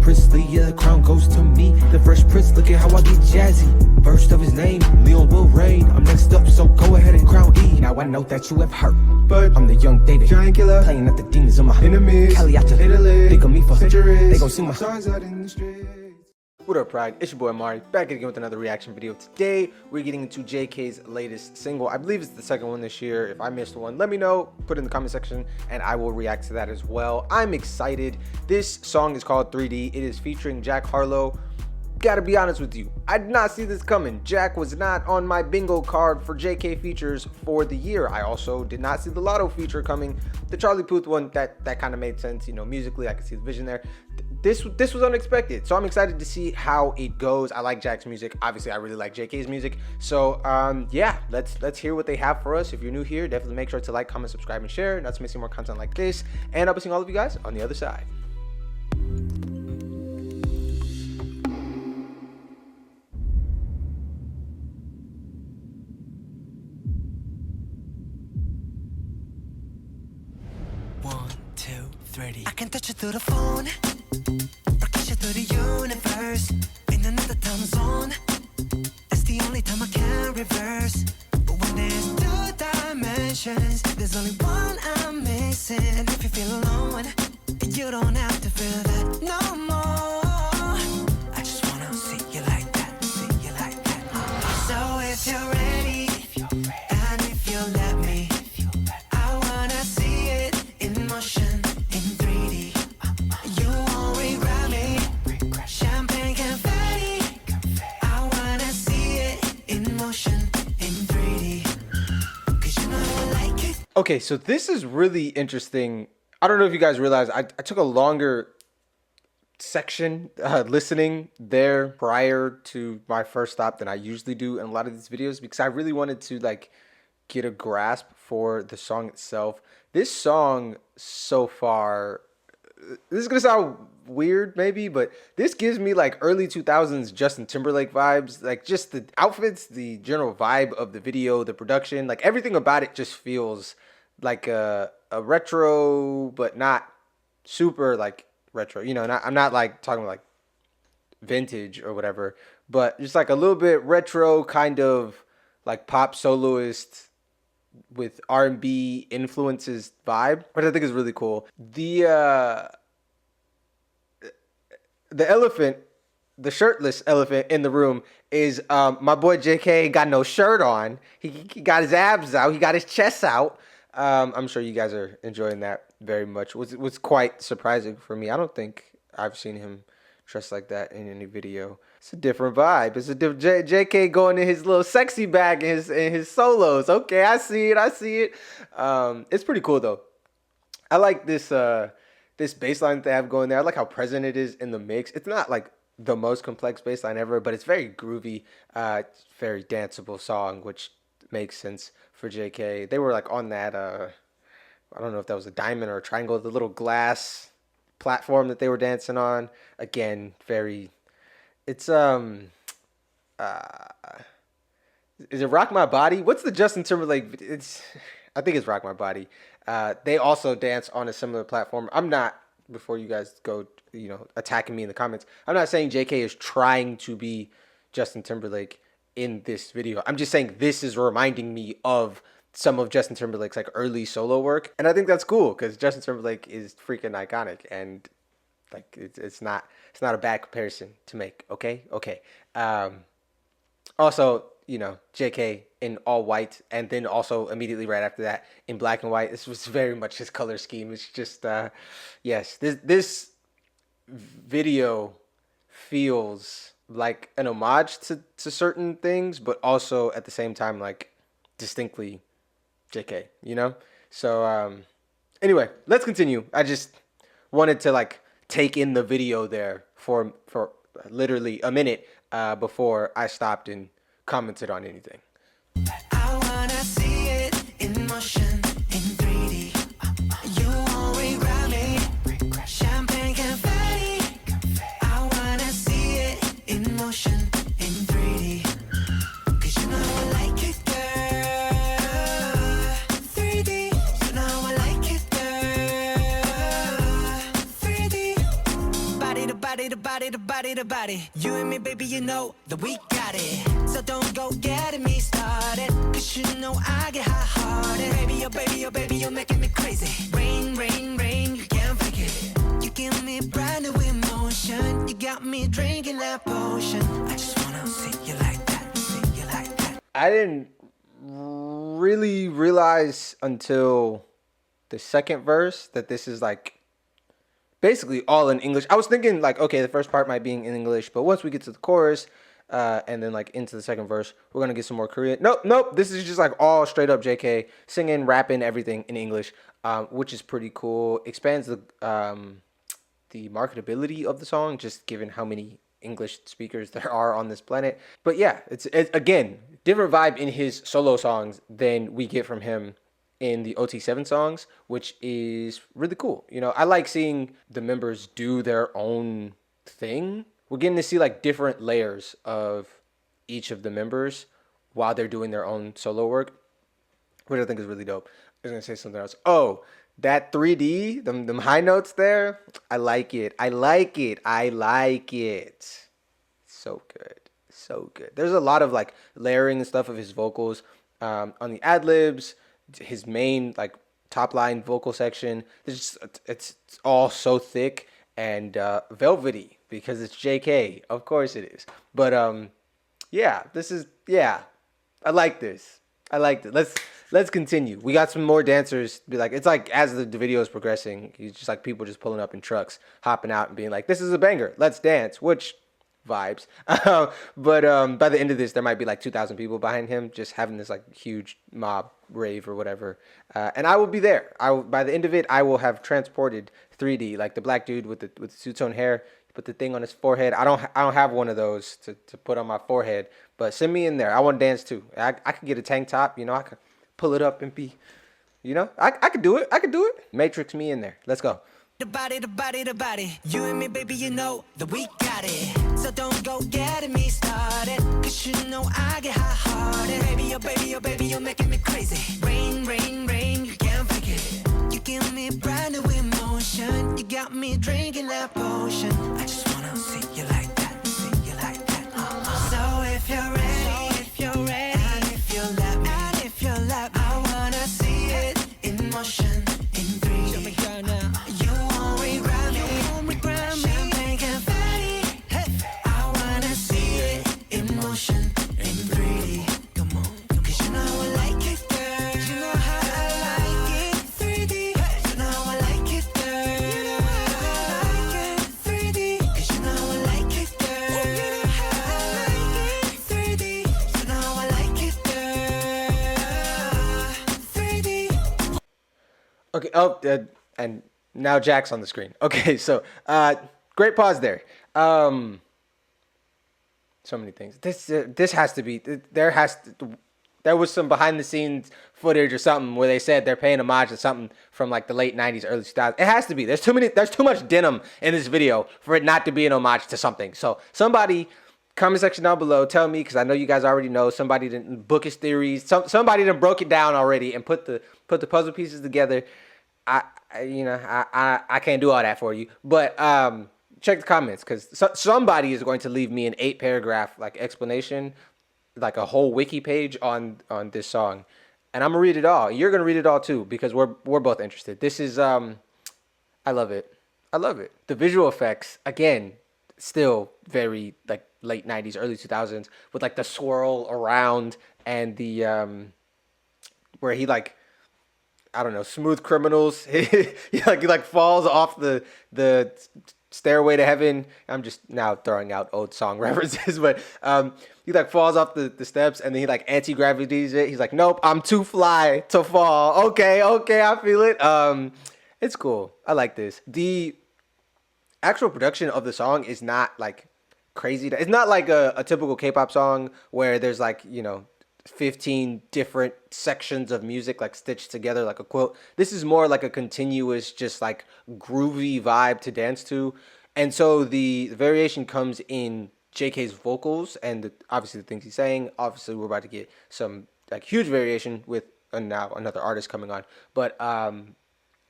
princely, yeah, the crown goes to me. The Fresh Prince, look at how I get jazzy. First of his name, Leone will reign. I'm next up, so go ahead and crown E. Now I know that you have heard, but I'm the young David, giant killer, playing at the demons of my enemies. Caliata, Italy, think of me for centuries. They gon' see my songs out in the streets. What up, Pride? It's your boy Amari, back again with another reaction video. Today, we're getting into JK's latest single. I believe it's the second one this year. If I missed one, let me know, put it in the comment section, and I will react to that as well. I'm excited. This song is called 3D. It is featuring Jack Harlow. Gotta be honest with you, I did not see this coming. Jack was not on my bingo card for JK features for the year. I also did not see the Lotto feature coming. The Charlie Puth one, that kind of made sense. You know, musically, I could see the vision there. This was unexpected, so I'm excited to see how it goes. I like Jack's music. Obviously, I really like JK's music. So yeah, let's hear what they have for us. If you're new here, definitely make sure to like, comment, subscribe, and share. Not to miss more content like this. And I'll be seeing all of you guys on the other side. I can touch you through the phone, or kiss you through the universe. In another time zone, that's the only time I can reverse. But when there's two dimensions, there's only one I'm missing. And if you feel alone, you don't have to feel that no more. I just wanna see you like that, see you like that. So if you're ready, and if you let me, I wanna see it in motion. Okay, so this is really interesting. I don't know if you guys realize I took a longer section listening there prior to my first stop than I usually do in a lot of these videos because I really wanted to like get a grasp for the song itself. This song so far, this is gonna sound weird maybe, but this gives me like early 2000s Justin Timberlake vibes. Like just the outfits, the general vibe of the video, the production, like everything about it just feels like a retro, but not super like retro. You know, I'm not like talking like vintage or whatever, but just like a little bit retro kind of like pop soloist with R&B influences vibe, which I think is really cool. The elephant, the shirtless elephant in the room is my boy JK. Ain't got no shirt on. He got his abs out. He got his chest out. I'm sure you guys are enjoying that very much. It was quite surprising for me. I don't think I've seen him dressed like that in any video. It's a different vibe. It's a different JK going in his little sexy bag in his solos. Okay, I see it. It's pretty cool though. I like this this bass line they have going there. I like how present it is in the mix. It's not like the most complex bass line ever, but it's very groovy, very danceable song, which makes sense for JK. They were like on that I don't know if that was a diamond or a triangle, the little glass platform that they were dancing on. Again, very, it's is it Rock My Body? What's the Justin Timberlake? I think it's Rock My Body. They also dance on a similar platform. I'm not, before you guys go, you know, attacking me in the comments, I'm not saying JK is trying to be Justin Timberlake in this video. I'm just saying this is reminding me of some of Justin Timberlake's like early solo work, and I think that's cool because Justin Timberlake is freaking iconic, and like it's not a bad comparison to make. Okay. Also, you know, JK in all white, and then also immediately right after that in black and white. This was very much his color scheme. It's just yes, this video feels like an homage to certain things, but also at the same time like distinctly JK, you know? So anyway, let's continue. I just wanted to like take in the video there for literally a minute before I stopped and commented on anything. I wanna see it in motion in 3D. You won't regret me. Champagne confetti. I wanna see it in motion in 3D. 'Cause you know I like it, girl. 3D. You know I like it, girl. 3D. Body to body. body, the body, the body, the body. You and me, baby, you know that we got it. So don't go getting me started. Cause you know I get hot-hearted. Baby, oh baby, oh baby, you're making me crazy. Rain, rain, rain, you can't fake it. You give me brand new emotion. You got me drinking that potion. I just wanna see you like that, see you like that. I didn't really realize until the second verse that this is like basically all in English. I was thinking like, okay, the first part might be in English, but once we get to the chorus and then like into the second verse, we're gonna get some more Korean. Nope. This is just like all straight up JK singing, rapping, everything in English, which is pretty cool. Expands the marketability of the song, just given how many English speakers there are on this planet. But yeah, it's again different vibe in his solo songs than we get from him in the OT7 songs, which is really cool. You know, I like seeing the members do their own thing. We're getting to see like different layers of each of the members while they're doing their own solo work, which I think is really dope. I was gonna say something else. Oh, that 3D, them high notes there, I like it. So good. So good. There's a lot of like layering and stuff of his vocals on the ad-libs, his main like top line vocal section. It's all so thick and velvety because it's JK. Of course it is. But yeah, I like this. I liked it. Let's continue. We got some more dancers. Be like, it's like as the video is progressing, it's just like people just pulling up in trucks, hopping out and being like, "This is a banger. Let's dance." Which vibes. But by the end of this, there might be like 2,000 people behind him, just having this like huge mob rave or whatever. And I will be there. By the end of it, I will have transported 3D, like the black dude with the two-tone hair. Put the thing on his forehead. I don't have one of those to put on my forehead, but send me in there. I want to dance too. I could get a tank top, you know, I could pull it up and be, you know, I could do it. Matrix me in there. Let's go. The body, the body, the body. You and me, baby, you know that we got it. So don't go getting me started. Cause you know I get hot-hearted. Baby, oh baby, you're making me crazy. Rain, rain, rain, you can't fake it. You give me brand new emotion. You got me drinking that potion. I just wanna see you like that, see you like that. So if you're ready, and if you let me, I wanna see it in motion, in 3D. Show me girl now. You won't regret me. Champagne confetti. Hey, I wanna see it in motion, in 3D. Come on, cause you know I like it, girl. You know how I like it, 3D. You know I like it, girl. You know how I like it, 3D. Cause you know I like it, girl. You know how I like it, 3D. You know I like it, girl. 3D. Okay. And now Jack's on the screen. Okay. So, great pause there. So many things. This has to be. There was some behind the scenes footage or something where they said they're paying homage to something from like the late 90s, early 2000s. It has to be. There's too much denim in this video for it not to be an homage to something. So somebody, comment section down below, tell me, because I know you guys already know. Somebody didn't book his theories. Somebody done broke it down already and put the puzzle pieces together. I can't do all that for you. But check the comments, because somebody is going to leave me an 8-paragraph like explanation, like a whole wiki page on this song, and I'm gonna read it all. You're gonna read it all too, because we're both interested. This is I love it. The visual effects, again, still very like late 90s, early 2000s, with like the swirl around and the where he like, I don't know, smooth criminals. he like falls off the Stairway to Heaven. I'm just now throwing out old song references, but he like falls off the steps, and then he like anti-gravities it. He's like, nope, I'm too fly to fall. Okay, I feel it. It's cool. I like this. The actual production of the song is not like crazy. It's not like a typical K-pop song where there's like, you know, 15 different sections of music like stitched together like a quilt. This is more like a continuous, just like groovy vibe to dance to. And so the variation comes in JK's vocals and obviously the things he's saying. Obviously we're about to get some like huge variation with now another artist coming on. But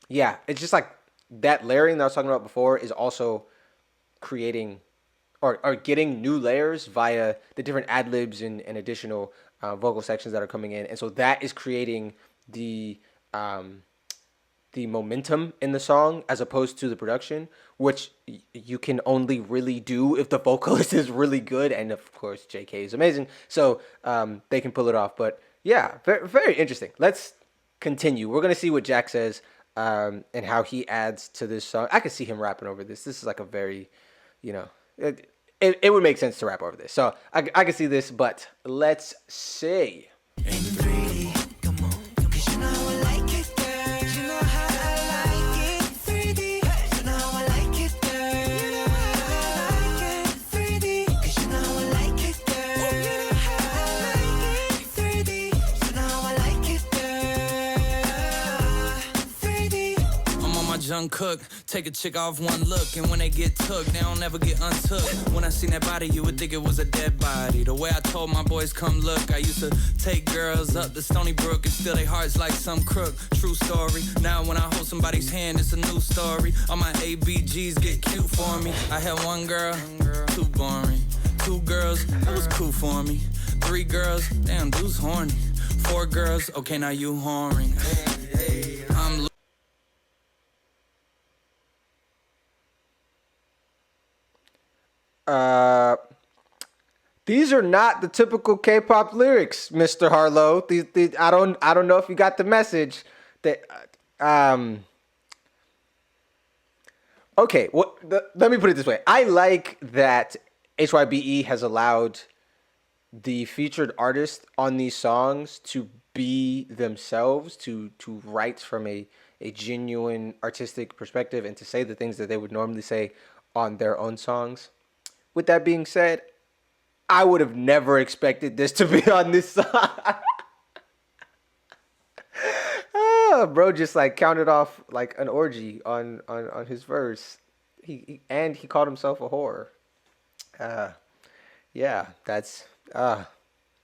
yeah, it's just like that layering that I was talking about before is also creating or getting new layers via the different ad libs and additional vocal sections that are coming in, and so that is creating the momentum in the song as opposed to the production, which you can only really do if the vocalist is really good, and of course JK is amazing, so they can pull it off. But yeah, very, very interesting. Let's continue. We're gonna see what Jack says and how he adds to this song. I could see him rapping over this. This is like a very, it would make sense to rap over this. So I can see this, but let's see. In 3D, come on, 'cause you know I like it, girl. You know how I like it. 3D, you know I like it, girl. You know how I like it. 3D, 'cause you know I like it, girl. You know how I like it. 3D, you know I like it, girl. 3D. I'm on my Jungkook, take a chick off one look, and when they get took, they don't ever get untook. When I seen that body, you would think it was a dead body. The way I told my boys, come look, I used to take girls up the Stony Brook and steal their hearts like some crook. True story. Now when I hold somebody's hand, it's a new story. All my ABGs get cute for me. I had one girl, too boring. 2 girls, that was cool for me. 3 girls, damn, dude's horny. 4 girls, okay, now you whoring. I'm These are not the typical K-pop lyrics, Mr. Harlow. These I don't know if you got the message that okay, let me put it this way. I like that HYBE has allowed the featured artist on these songs to be themselves, to write from a genuine artistic perspective and to say the things that they would normally say on their own songs. With that being said, I would have never expected this to be on this song. Bro just like counted off like an orgy on his verse. He called himself a whore. Yeah, that's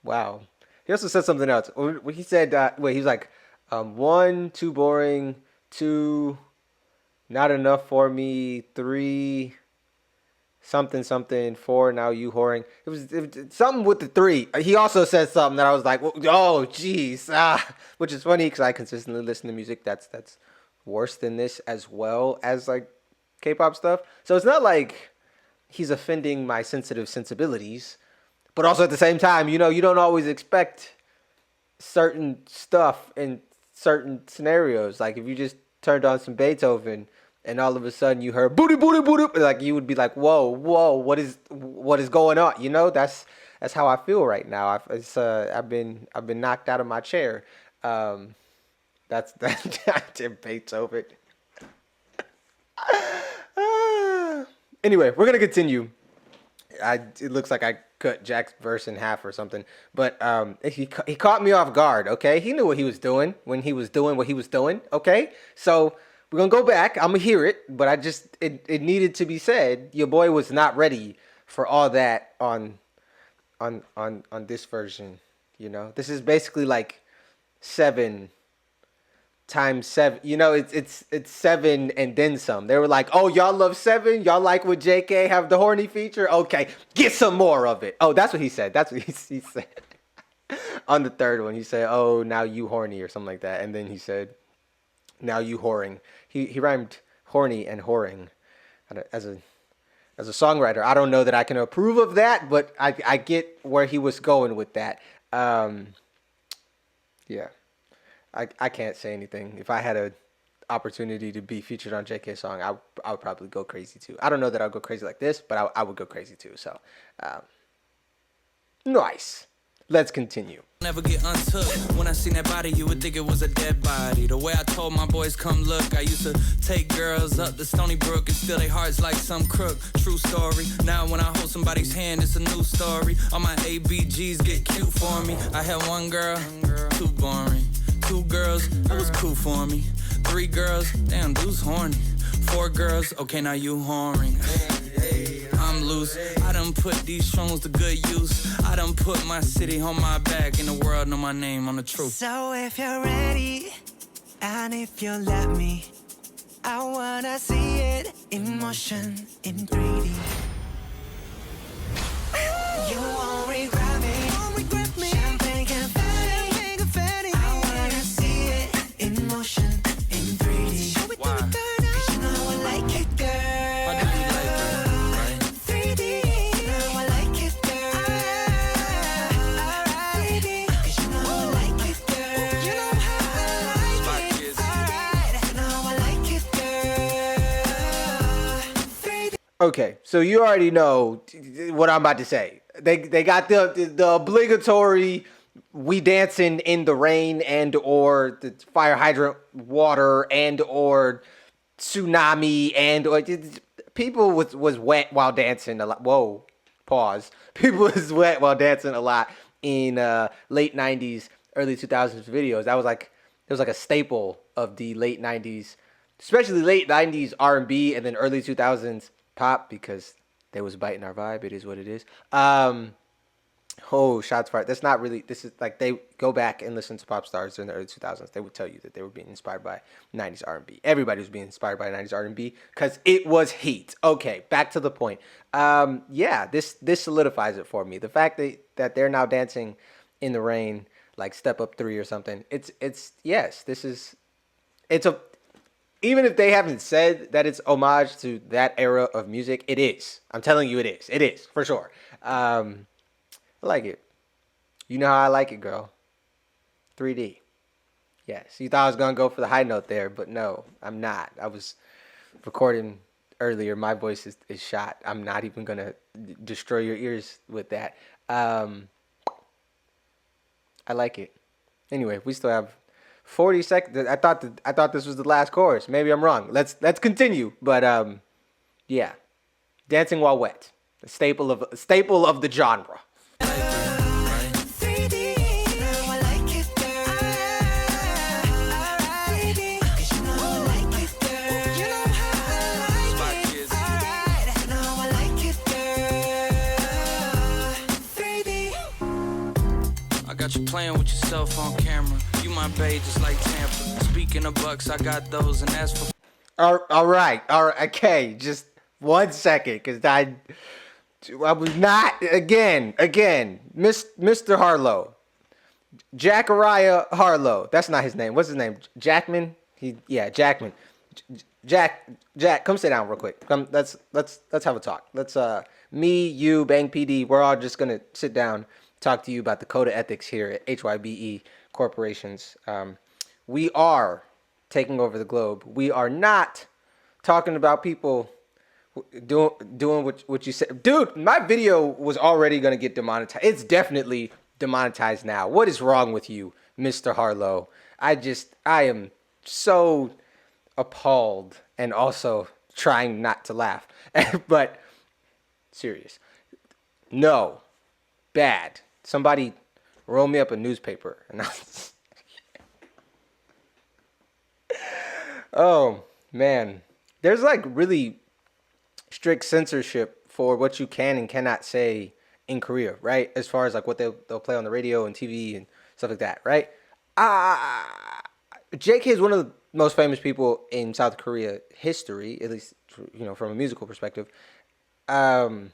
wow. He also said something else. He said he was like 1, too boring, 2, not enough for me, 3, something, 4, now you whoring. It was something with the 3. He also said something that I was like, oh geez, which is funny because I consistently listen to music that's worse than this, as well as like K-pop stuff. So it's not like he's offending my sensitive sensibilities, but also at the same time, you don't always expect certain stuff in certain scenarios. Like if you just turned on some Beethoven and all of a sudden you heard booty booty booty, like you would be like, whoa, what is going on? That's how I feel right now. I've been knocked out of my chair. That's Beethoven. Anyway, we're gonna continue. It looks like I cut Jack's verse in half or something, but he caught me off guard. Okay, he knew what he was doing when he was doing what he was doing. Okay, so we're gonna go back. I'm gonna hear it, but it needed to be said. Your boy was not ready for all that on this version. This is basically like 7 times 7. It's 7 and then some. They were like, oh, y'all love 7? Y'all like when JK have the horny feature? Okay, get some more of it. Oh, that's what he said. That's what he said. On the third one, he said, oh, now you horny or something like that. And then he said, now you whoring. He rhymed horny and whoring. As a songwriter, I don't know that I can approve of that, but I get where he was going with that. Yeah. I can't say anything. If I had an opportunity to be featured on JK's song, I would probably go crazy too. I don't know that I'll go crazy like this, but I would go crazy too. So, nice. Let's continue. never get untook. When I seen that body, you would think it was a dead body. The way I told my boys, come look. I used to take girls up the Stony Brook and steal their hearts like some crook. True story. Now when I hold somebody's hand, it's a new story. All my ABGs get cute for me. I had one girl, too boring. 2 girls, that was cool for me. 3 girls, damn, dude's horny. 4 girls, okay, now you whoring. I'm loose. I done put these songs to good use. I done put my city on my back. In the world, know my name on the truth. So if you're ready, and if you let me, I wanna see it in motion in 3D. You won't regret me. Champagne confetti. I wanna see it in motion in 3D. Why? 'Cause you know I like it, girl. Why do you like it, right? 3D. You know I like it, girl. Alright. 3D. 'Cause you know I like it, girl. You know how I Spot like it. kids. Alright. You know I like it, girl. 3D. Okay, so you already know what I'm about to say. They got the obligatory we dancing in the rain and or the fire hydrant water and or tsunami and or people was wet while dancing a lot. Whoa, pause. People was wet while dancing a lot in late 90s, early 2000s videos. That was like it was like a staple of the late 90s, especially late 90s R&B and then early 2000s pop because they was biting our vibe. It is what it is. Oh, shots fired. That's not really. This is like they go back and listen to pop stars in the early 2000s. They would tell you that they were being inspired by 90s R&B. Everybody was being inspired by 90s R&B because it was heat. Okay, back to the point. Yeah, this solidifies it for me. The fact that they're now dancing in the rain, like Step Up 3 or something. It's yes. This is. It's a. Even if they haven't said that it's homage to that era of music, it is. I'm telling you, it is. It is, for sure. I like it. You know how I like it, girl. 3D. Yes. You thought I was going to go for the high note there, but no, I'm not. I was recording earlier. My voice is shot. I'm not even going to destroy your ears with that. I like it. Anyway, we still have 40 seconds. I thought this was the last chorus. Maybe I'm wrong. Let's continue. But yeah, dancing while wet, a staple of the genre. 3D. You know I like it, girl. Alright. 'Cause you know I like it, girl. You know how I Spot like it. kids. Alright. You know I like it, girl. 3D. I got you playing with yourself on camera. You my babe just like Tampa. Speaking of bucks, I got those and that's for. All right. Okay, just 1 second, because I was not again, Mr. Harlow, Jack Harlow. That's not his name. What's his name? Jackman. Jackman. Jack, come sit down real quick. Come, let's have a talk. Let's me, you, Bang PD. We're all just gonna sit down, talk to you about the code of ethics here at HYBE Corporations. We are taking over the globe. We are not talking about people doing what you said. Dude, my video was already going to get demonetized. It's definitely demonetized now. What is wrong with you, Mr. Harlow? I am so appalled and also trying not to laugh. But serious. No. Bad. Somebody roll me up a newspaper. And oh, man. There's like really strict censorship for what you can and cannot say in Korea, right? As far as like what they'll play on the radio and TV and stuff like that, right? JK is one of the most famous people in South Korea history, at least from a musical perspective. I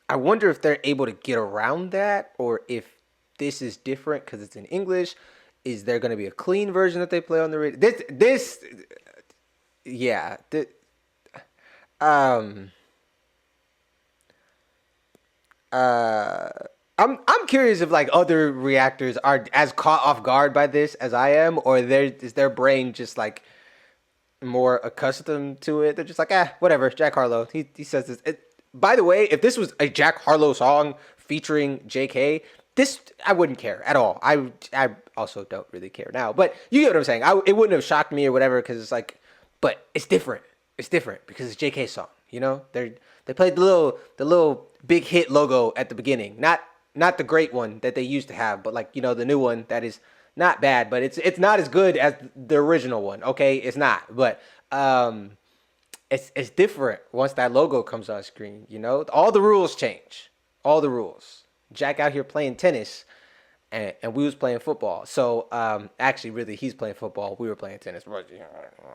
wonder if they're able to get around that, or if this is different because it's in English. Is there going to be a clean version that they play on the radio? I'm curious if like other reactors are as caught off guard by this as I am, or is their brain just like more accustomed to it? They're just like, whatever. Jack Harlow, he says this. By the way, if this was a Jack Harlow song featuring JK, this I wouldn't care at all. I also don't really care now, but you get what I'm saying. It wouldn't have shocked me or whatever, because it's like, but it's different. It's different because it's JK's song. They played the little big hit logo at the beginning, not the great one that they used to have, but like the new one that is not bad, but it's not as good as the original one. Okay, it's not, but it's different once that logo comes on screen. All the rules change. All the rules. Jack out here playing tennis and we was playing football. So actually, really, he's playing football. We were playing tennis.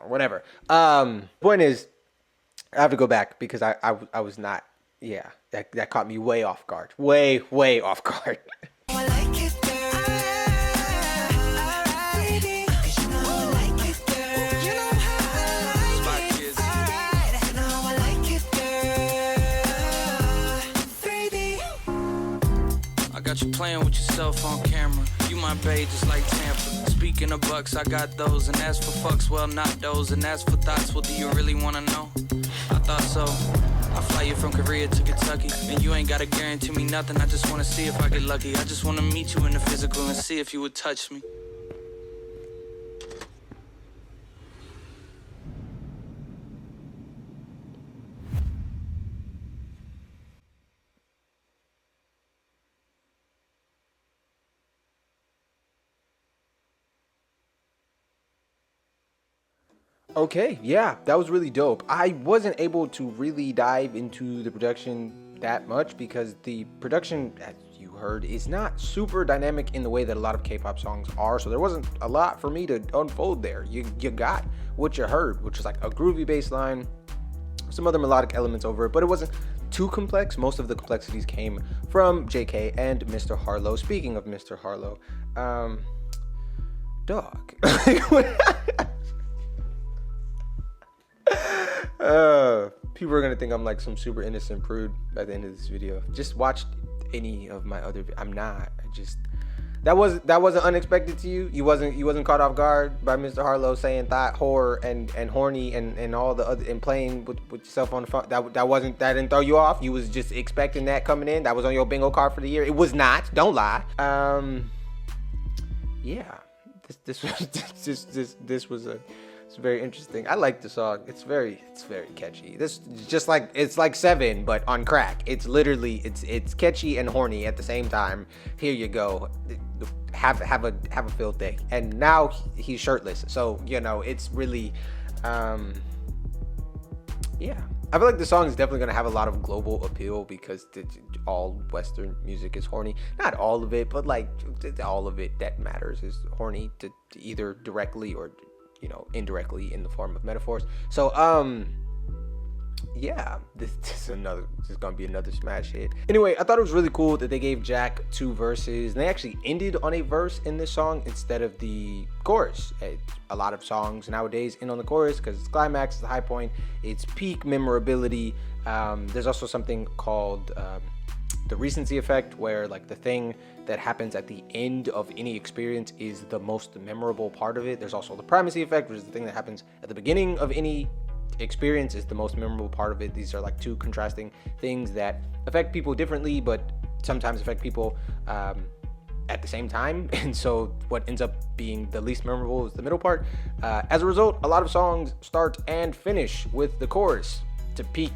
Whatever. Point is, I have to go back because I was not. Yeah, that caught me way off guard. Way off guard. I like it, girl. Alright, 'cause you know I like it, girl. You know how I like it. Alright, you know I like it, girl. 3D. I got you playing with yourself on camera. You my babe just like Tampa. Speaking of bucks, I got those. And as for fucks, well, not those. And as for thoughts, well, do you really wanna know? I thought so. I fly you from Korea to Kentucky, and you ain't gotta guarantee me nothing. I just wanna see if I get lucky. I just wanna meet you in the physical and see if you would touch me. Okay, yeah, that was really dope. I wasn't able to really dive into the production that much because the production, as you heard, is not super dynamic in the way that a lot of K-pop songs are. So there wasn't a lot for me to unfold there. You got what you heard, which is like a groovy bass line, some other melodic elements over it, but it wasn't too complex. Most of the complexities came from JK and Mr. Harlow. Speaking of Mr. Harlow, dog. People are gonna think I'm like some super innocent prude by the end of this video. Just watch any of my other. I'm not. I just that wasn't unexpected to you. You wasn't caught off guard by Mr. Harlow saying thought, whore, and horny and all the other and playing with yourself on the phone. That didn't throw you off. You was just expecting that coming in. That was on your bingo card for the year. It was not. Don't lie. Yeah. This was a. It's very interesting. I like the song. It's very catchy. This just like it's like Seven, but on crack. It's literally it's catchy and horny at the same time. Here you go. Have a field day. And now he's shirtless. So you know it's really, yeah. I feel like the song is definitely gonna have a lot of global appeal because all Western music is horny. Not all of it, but like all of it that matters is horny to either directly or indirectly in the form of metaphors. So yeah, this is gonna be another smash hit. Anyway, I thought it was really cool that they gave Jack 2 verses and they actually ended on a verse in this song instead of the chorus. A lot of songs nowadays end on the chorus because it's climax, it's the high point, it's peak memorability. There's also something called the recency effect, where like the thing that happens at the end of any experience is the most memorable part of it. There's also the primacy effect, which is the thing that happens at the beginning of any experience is the most memorable part of it. These are like two contrasting things that affect people differently, but sometimes affect people at the same time. And so what ends up being the least memorable is the middle part. As a result, a lot of songs start and finish with the chorus to peak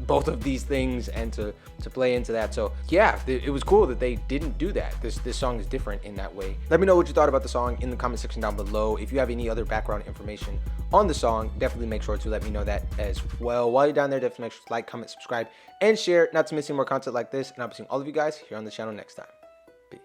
both of these things and to play into that. So yeah, it was cool that they didn't do that. This song is different in that way. Let me know what you thought about the song in the comment section down below. If you have any other background information on the song, definitely make sure to let me know that as well. While you're down there, definitely make sure to like, comment, subscribe, and share not to miss any more content like this. And I'll be seeing all of you guys here on the channel next time. Peace.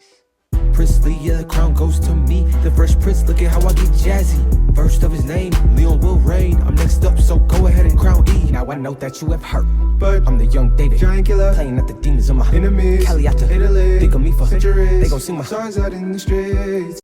Princely, yeah, the crown goes to me. The Fresh Prince, look at how I get jazzy. First of his name, Leone will reign. I'm next up, so go ahead and crown E. Now I know that you have heard, but I'm the young David, giant killer, playing at the demons of my enemies. Caliata, Italy, think of me for centuries. They gon' sing my songs out in the streets.